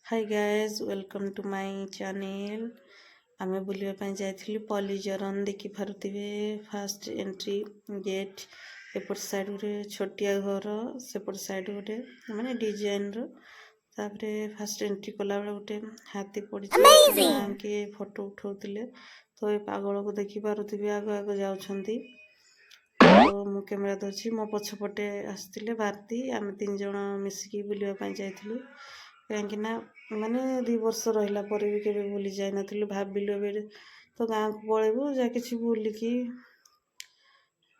Hi guys welcome to my channel. आमे बुलिया ପାଇଁ ଯାଇଥିଲି पॉलीजरन देखि पारुथिबे फास्ट एंट्री गेट एपट साइड रे छोटिया घर सेपट साइड गोटे माने डिजाइन रो तापरे फास्ट एंट्री कला बेले गोटे हाथी पड़ी के फोटो उठाउतिले तो ए पागल को देखि पारुथिबे आगो आगो जाउछंती। तो मु कैमरा धरछि मो पछपटे आस्तिले भारती आमे तीन जण मिसिकी बुलिया ପାଇଁ ଯାଇथिलु कहीं ना माने 2 वर्ष रहिला पर भी केबे बुली जाय नथिलु भाबिलु बे तो गाँ को पळेबु जा किछि बुलिकी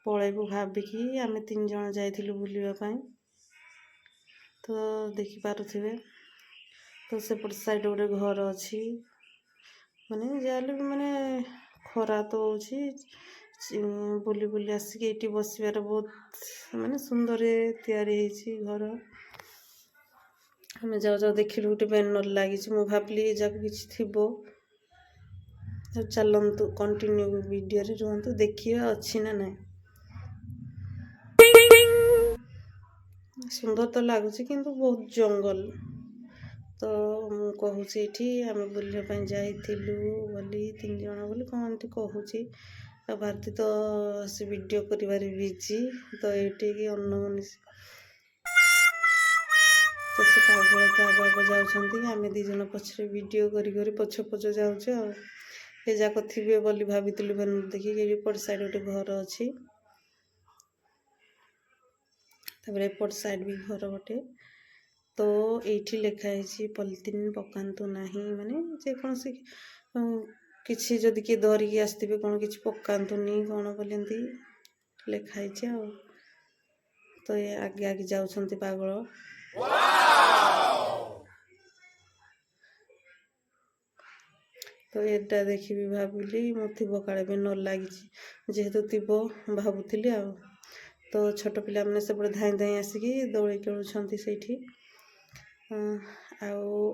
पळेबु भाबिकी आमे तीन जण जायथिलु बुलिया ପାଇଁ। तो देखि पारुथिबे तो सेपट साइड गोटे घर अछि माने जाले माने खरा तो होछि बुली बुली आसिके एटी बसिबार बहुत माने सुंदर तयारी हेछि घर। हमें जाओ जाओ देखिलु गोटे बैनर लगी मु भाबली जाक किछि थिबो चलंतु कंटिन्यू वीडियो रे रहंतु देखिया अछि ना नै सुंदर तो लागुछि किंतु बहुत जंगल। तो मु कहूछि एठी हम बुलिया ପାଇଁ जाइथिलु बोली तीन जण बोली कोनटी कहूछि भारती तो से वीडियो करिवारे बिजी तो एठी की अनमोनी तो से पागल तो आगो जाउछंती आमे दी जण पछरे वीडियो करी करी पछ पछ जाउछ आ ए जाक थिबे बोली भाबितलु बन देखि के पड़ साइड गोटे घर अछि तबरे पड़ साइड भी घर गोटे। तो एठी लेखा हेछि पॉलिथिन पकांतु नाही माने जे कोनसी किछि जदि के धरि के आस्तिबे कोन किछि पकांतु नी कोन बोलेंती लेखा हेछि आ तो ये आगे आगे जाउछंती पागल। तो एटा देखि भी भाबिली मथिबो काळे बे न लागिछि जेहेतु थिबो भाबुथिली आ तो छोट पिला माने से बड धाई धाई आसिकी दौड़ी खेलुछंती सेठी आउ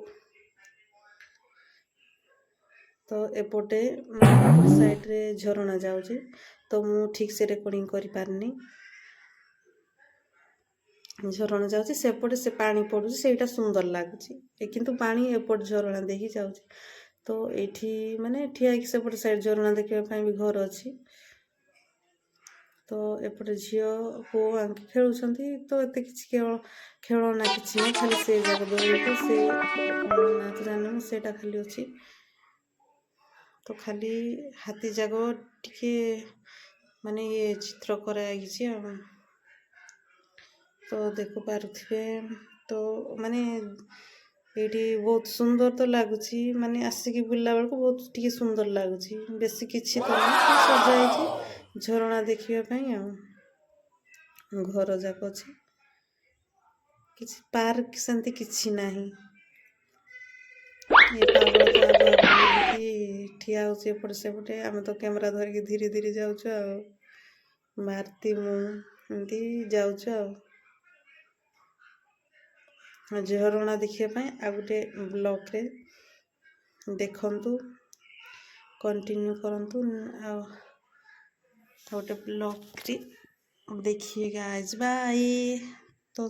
तो एपोटे साइड रे झरना जाउछि तो मु ठीक से रिकॉर्डिंग करि पारनी झरना जाउछि सेपटे से पानी पडुछि सेटा सुंदर लागुछि किंतु पानी एपट झरना देखि जाउछि। तो एठी माने ठिया कि सेपटे साइड झरना देखिबा ପାଇଁ भी घर अछि तो एपटे झियो को आंकी खेलुछंती तो एते किछि खेलना किछि नै खाली से जाक दोइको से ना तो जानो सेटा खाली अछि तो खाली हाथी जागो टिके माने ये चित्र करागिछि आ तो देखो पारुथिबे तो माने एटी बहुत सुंदर तो लागुछि माने आसिकी बुल्ला बेल को बहुत टिके सुंदर लागुछि बेसी किछि तो सजाइछि झरना देखिबा ପାଇଁ आ घर जाक अछि किछि पार्क संति किछि नाही ये पागल तो आगो बोलिकी ठिया होछि एपट सेपटे आमे तो कैमरा धरि के धीरे धीरे जाउछ आ भारती मु एंती जाउछ आ झरना देखिबा ପାଇଁ आ गुटे ब्लॉग रे देखंतु कंटिन्यू करंतु आ गोटे ब्लॉग रे देखिए गाइस बाय। तो